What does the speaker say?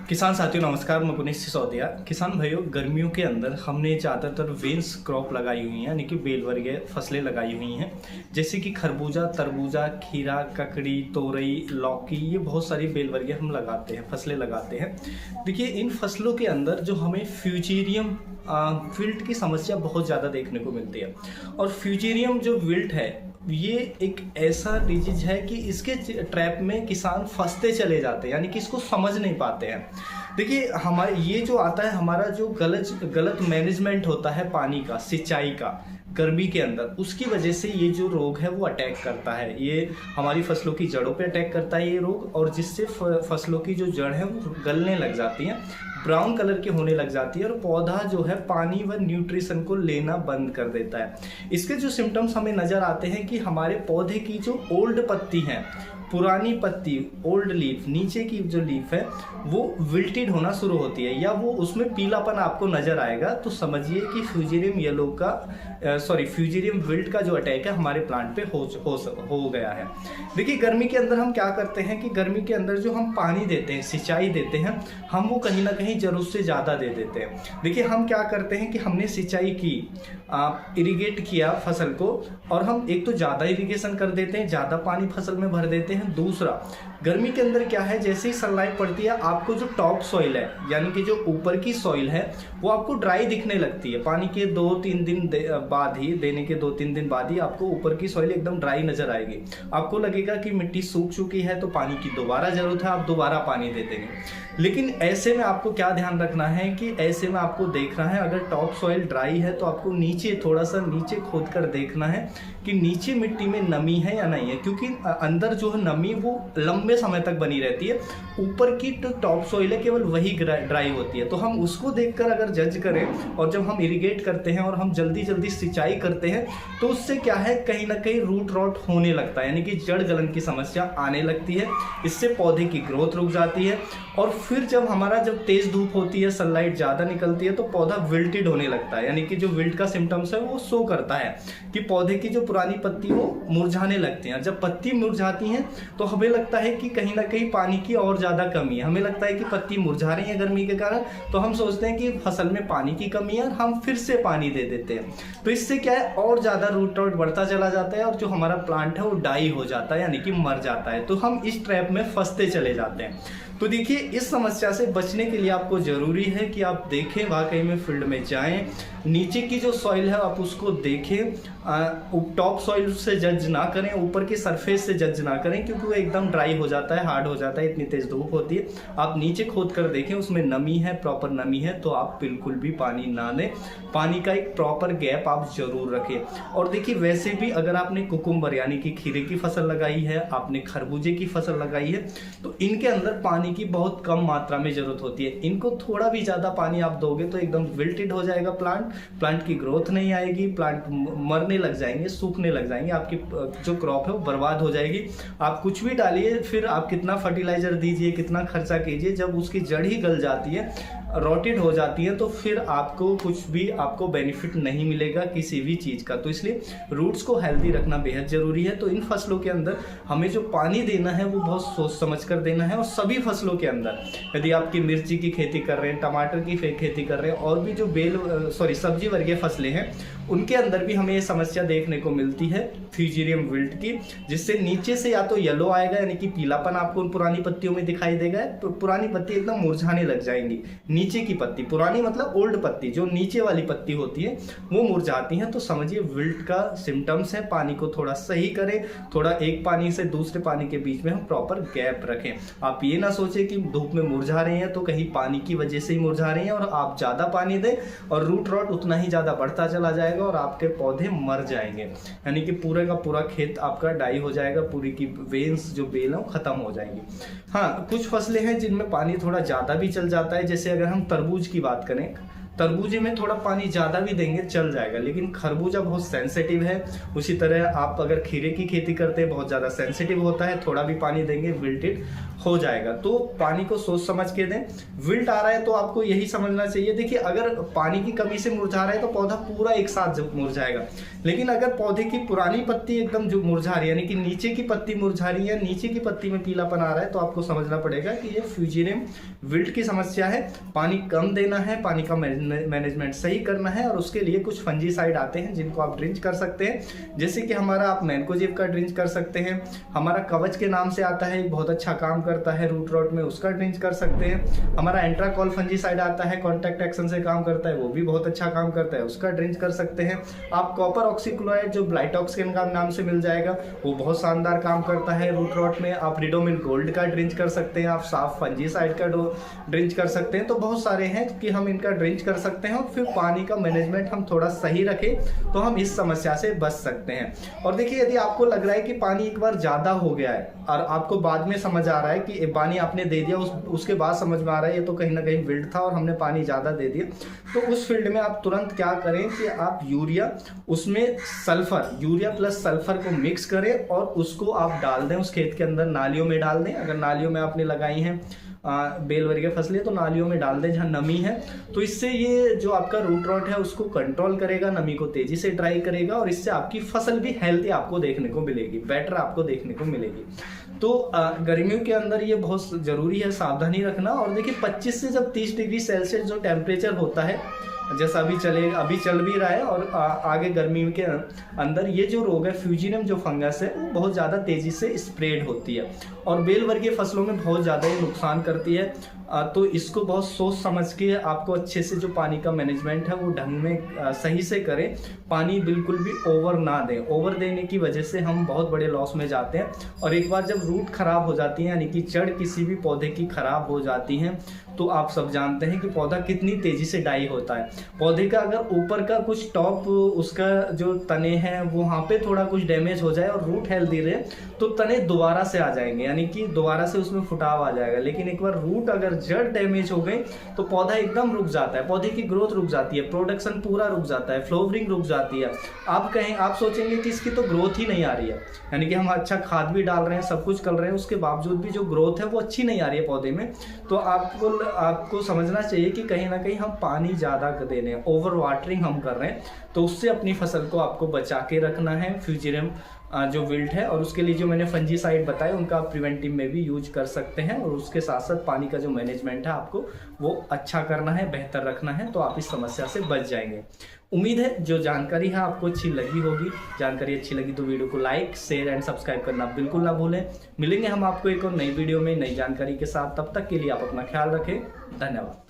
किसान साथियों नमस्कार, मैं पुनीत सिसोदिया। किसान भाइयों, गर्मियों के अंदर हमने ज़्यादातर वेन्स क्रॉप लगाई हुई हैं, यानी कि बेल वर्गीय फसलें लगाई हुई हैं, जैसे कि खरबूजा, तरबूजा, खीरा, ककड़ी, तोरई, लौकी। ये बहुत सारी बेल वर्गीय हम लगाते हैं, फसलें लगाते हैं। देखिए, इन फसलों के अंदर जो हमें फ्यूजेरियम विल्ट की समस्या बहुत ज़्यादा देखने को मिलती है। और फ्यूजेरियम जो विल्ट है, ये एक ऐसा डिजीज है कि इसके ट्रैप में किसान फंसते चले जाते हैं, यानी कि इसको समझ नहीं पाते हैं। देखिए, हमारे ये जो आता है, हमारा जो गलत मैनेजमेंट होता है पानी का, सिंचाई का गर्मी के अंदर, उसकी वजह से ये जो रोग है वो अटैक करता है। ये हमारी फसलों की जड़ों पे अटैक करता है ये रोग, और जिससे फसलों की जो जड़ है वो गलने लग जाती हैं, ब्राउन कलर की होने लग जाती है, और पौधा जो है पानी व न्यूट्रिशन को लेना बंद कर देता है। इसके जो सिम्टम्स हमें नजर आते हैं कि हमारे पौधे की जो ओल्ड पत्ती है, पुरानी पत्ती, ओल्ड लीफ, नीचे की जो लीफ है वो विल्टेड होना शुरू होती है, या वो उसमें पीलापन आपको नजर आएगा, तो समझिए कि फ्यूजेरियम विल्ट का जो अटैक है हमारे प्लांट पे हो गया है। देखिए, गर्मी के अंदर हम क्या करते हैं कि गर्मी के अंदर जो हम पानी देते हैं, सिंचाई देते हैं, हम वो कहीं ना कहीं जरूरत से ज़्यादा दे देते हैं। देखिए, हम क्या करते हैं कि हमने सिंचाई की, इरिगेट किया फसल को, और हम एक तो ज़्यादा इरिगेशन कर देते हैं, ज़्यादा पानी फसल में भर देते हैं। दूसरा, गर्मी के अंदर क्या है, जैसे ही सनलाइट पड़ती है, आपको जो टॉप सॉइल है, यानी कि जो ऊपर की सॉइल है, वो आपको ड्राई दिखने लगती है। पानी के 2-3 दिन बाद ही, देने के 2-3 दिन बाद ही आपको ऊपर की सॉइल एकदम ड्राई नजर आएगी। आपको लगेगा कि मिट्टी सूख चुकी है, तो पानी की दोबारा जरूरत है, आप दोबारा पानी दे देंगे। लेकिन ऐसे में आपको क्या ध्यान रखना है कि ऐसे में आपको देखना है, अगर टॉप सॉइल ड्राई है तो आपको नीचे, थोड़ा सा नीचे खोद कर देखना है कि नीचे मिट्टी में नमी है या नहीं है, क्योंकि अंदर जो है नमी वो लंबे समय तक बनी रहती है। ऊपर की जो टॉप सॉइल है केवल वही ड्राई होती है। तो हम उसको देखकर अगर जज करें, और जब हम इरिगेट करते हैं और हम जल्दी जल्दी सिंचाई करते हैं, तो उससे क्या है, कहीं ना कहीं रूट रॉट होने लगता है, यानी कि जड़ गलन की समस्या आने लगती है। इससे पौधे की ग्रोथ रुक जाती है, और फिर जब तेज धूप होती है, सनलाइट ज्यादा निकलती है, तो पौधा विल्टेड होने लगता है, यानी कि जो विल्ट का सिम्टम्स है वो शो करता है कि पौधे की जो पुरानी पत्ती वो मुरझाने लगती हैं। जब पत्ती मुरझाती हैं तो हमें लगता है कि कहीं ना कहीं पानी की और ज्यादा कमी है। हमें लगता है कि पत्ती मुरझा रही है गर्मी के कारण, तो हम सोचते हैं कि फसल में पानी की कमी है, और हम फिर से पानी दे देते हैं। तो इससे क्या है, और ज्यादा रूट आउट बढ़ता चला जाता है, और जो हमारा प्लांट है वो डाई हो जाता है, यानी कि मर जाता है। तो हम इस ट्रैप में फंसते चले जाते हैं। तो देखिए, इस समस्या से बचने के लिए आपको जरूरी है कि आप देखें, वाकई में फील्ड में जाएं, नीचे की जो सॉइल है आप उसको देखें, टॉप सॉइल से जज ना करें, ऊपर की सरफेस से जज ना करें, क्योंकि वो एकदम ड्राई हो जाता है, हार्ड हो जाता है, इतनी तेज धूप होती है। आप नीचे खोद कर देखें, उसमें नमी है, प्रॉपर नमी है, तो आप बिल्कुल भी पानी ना दें। पानी का एक प्रॉपर गैप आप जरूर रखें। और देखिए, वैसे भी अगर आपने कुकुम्बर यानी कि खीरे की फसल लगाई है, आपने खरबूजे की फसल लगाई है, तो इनके अंदर पानी की बहुत कम मात्रा में जरूरत होती है। इनको थोड़ा भी ज्यादा पानी आप दोगे तो एकदम विल्टेड हो जाएगा प्लांट की ग्रोथ नहीं आएगी, प्लांट मरने लग जाएंगे, सूखने लग जाएंगे, आपकी जो क्रॉप है वो बर्बाद हो जाएगी। आप कुछ भी डालिए, फिर आप कितना फर्टिलाइजर दीजिए, कितना खर्चा कीजिए, जब उसकी जड़ ही गल जाती है, रॉटेड हो जाती है, तो फिर आपको कुछ भी आपको बेनिफिट नहीं मिलेगा किसी भी चीज का। तो इसलिए रूट्स को हेल्दी रखना बेहद जरूरी है। तो इन फसलों के अंदर हमें जो पानी देना है वो बहुत सोच समझ कर देना है। और सभी फसलों के अंदर, यदि आपकी मिर्ची की खेती कर रहे हैं, टमाटर की खेती कर रहे हैं, और भी जो सब्जी वर्गीय फसलें हैं, उनके अंदर भी हमें ये समस्या देखने को मिलती है फ्यूजेरियम विल्ट की, जिससे नीचे से या तो येलो आएगा, यानी कि पीलापन आपको उन पुरानी पत्तियों में दिखाई देगा, तो पुरानी पत्ती एकदम मुरझाने लग जाएंगी। नीचे की पत्ती, पुरानी मतलब ओल्ड पत्ती, जो नीचे वाली पत्ती होती है वो मुरझाती हैं, तो समझिए विल्ट का सिम्टम्स है। पानी को थोड़ा सही करें, थोड़ा एक पानी से दूसरे पानी के बीच में हम प्रॉपर गैप रखें। आप ये ना सोचें कि धूप में मुरझा रहे हैं तो कहीं पानी की वजह से ही मुरझा रहे हैं, और आप ज्यादा पानी दें और रूट रॉट उतना ही ज्यादा बढ़ता चला जाएगा, और आपके पौधे मर जाएंगे, यानी कि पूरे का पूरा खेत आपका डाई हो जाएगा, पूरी की वेन्स जो बेल है वो खत्म हो जाएंगी। हाँ, कुछ फसलें हैं जिनमें पानी थोड़ा ज्यादा भी चल जाता है, जैसे अगर हम तरबूज की बात करें, तरबूजे में थोड़ा पानी ज़्यादा भी देंगे चल जाएगा, लेकिन खरबूजा बहुत सेंसिटिव है। उसी तरह आप अगर खीरे की खेती करते हैं, बहुत ज़्यादा सेंसिटिव होता है, थोड़ा भी पानी देंगे विल्टेड हो जाएगा। तो पानी को सोच समझ के दें। विल्ट आ रहा है तो आपको यही समझना चाहिए, देखिए अगर पानी की कमी से मुरझा रहा है तो पौधा पूरा एक साथ मुरझाएगा, लेकिन अगर पौधे की पुरानी पत्ती एकदम जो मुरझा रही है, यानी कि नीचे की पत्ती मुरझा रही है, नीचे की पत्ती में पीलापन आ रहा है, तो आपको समझना पड़ेगा कि ये फ्यूजियरियम विल्ट की समस्या है। पानी कम देना है, पानी का मैनेजमेंट सही करना है, और उसके लिए कुछ फंजीसाइड आते हैं जिनको आप ड्रिंच कर सकते हैं। जैसे कि हमारा आप मैनकोजेब का ड्रिंच कर सकते हैं, हमारा कवच के नाम से आता है, बहुत अच्छा काम करता है रूट रॉट में, उसका ड्रिंच कर सकते हैं। हमारा एंट्राकॉल फंजीसाइड आता है, कॉन्टैक्ट एक्शन से काम करता है, वो भी बहुत अच्छा काम करता है, उसका ड्रिंच कर सकते हैं। आप कॉपर ऑक्सीक्लोराइड जो ब्लाइटॉक्सिन का नाम से मिल जाएगा, वो बहुत शानदार काम करता है रूट रॉट में। आप रिडोमिल गोल्ड का ड्रिंच कर सकते हैं, आप साफ फंजीसाइड का ड्रिंच कर सकते हैं। तो बहुत सारे हैं कि हम इनका ड्रिंच कर सकते हैं, और फिर पानी का मैनेजमेंट हम थोड़ा सही रखें तो हम इस समस्या से बच सकते हैं। और देखिए यदि आपको लग रहा है कि पानी एक बार ज़्यादा हो गया है और आपको बाद में समझ आ रहा है कि पानी आपने दे दिया, उसके बाद समझ में आ रहा है ये तो कहीं ना कहीं विल्ट था और हमने पानी ज़्यादा दे दिया, तो उस फील्ड में आप तुरंत क्या करें कि आप यूरिया, उसमें सल्फर, यूरिया प्लस सल्फर को मिक्स करें और उसको आप डाल दें उस खेत के अंदर, नालियों में डाल दें। अगर नालियों में आपने लगाई हैं बेल वर्गीय फसलें तो नालियों में डाल दें जहाँ नमी है, तो इससे ये जो आपका रूट रॉट है उसको कंट्रोल करेगा, नमी को तेजी से ड्राई करेगा, और इससे आपकी फसल भी हेल्थी आपको देखने को मिलेगी, बेटर आपको देखने को मिलेगी। तो गर्मियों के अंदर ये बहुत ज़रूरी है सावधानी रखना। और देखिए 25 से जब 30 डिग्री सेल्सियस जो टेम्परेचर होता है, जैसा अभी चल भी रहा है, और आगे गर्मी के अंदर ये जो रोग है फ्यूजियरियम जो फंगस है वो बहुत ज़्यादा तेज़ी से स्प्रेड होती है और बेल वर्गीय फसलों में बहुत ज़्यादा ये नुकसान करती है। तो इसको बहुत सोच समझ के आपको अच्छे से जो पानी का मैनेजमेंट है वो ढंग में सही से करें। पानी बिल्कुल भी ओवर ना दें, ओवर देने की वजह से हम बहुत बड़े लॉस में जाते हैं। और एक बार जब रूट खराब हो जाती है, यानी कि जड़ किसी भी पौधे की खराब हो जाती हैं, तो आप सब जानते हैं कि पौधा कितनी तेज़ी से डाई होता है। पौधे का अगर ऊपर का कुछ टॉप, उसका जो तने हैं वहाँ पे थोड़ा कुछ डैमेज हो जाए और रूट हेल्दी रहे तो तने दोबारा से आ जाएंगे, यानी कि दोबारा से उसमें फुटाव आ जाएगा। लेकिन एक बार रूट अगर जड़ डैमेज हो गई तो पौधा एकदम रुक जाता है, पौधे की ग्रोथ रुक जाती है, प्रोडक्शन पूरा रुक जाता है, फ्लावरिंग रुक जाती है। आप सोचेंगे कि इसकी तो ग्रोथ ही नहीं आ रही है, यानी कि हम अच्छा खाद भी डाल रहे हैं, सब कुछ कर रहे हैं, उसके बावजूद भी जो ग्रोथ है वो अच्छी नहीं आ रही है पौधे में। तो आपको समझना चाहिए कि कहीं ना कहीं हम पानी ज़्यादा दे रहे हैं, ओवर वाटरिंग हम कर रहे हैं, तो उससे अपनी फसल को आपको बचा के रखना है फ्यूजियरियम जो विल्ट है। और उसके लिए जो मैंने फंजीसाइड बताए उनका आप प्रिवेंटिव में भी यूज कर सकते हैं। और उसके साथ साथ पानी का जो मैनेजमेंट है आपको वो अच्छा करना है, बेहतर रखना है, तो आप इस समस्या से बच जाएंगे। उम्मीद है जो जानकारी है आपको अच्छी लगी होगी। जानकारी अच्छी लगी तो वीडियो को लाइक, शेयर एंड सब्सक्राइब करना बिल्कुल ना भूलें। मिलेंगे हम आपको एक और नई वीडियो में नई जानकारी के साथ, तब तक के लिए आप अपना ख्याल रखें। धन्यवाद।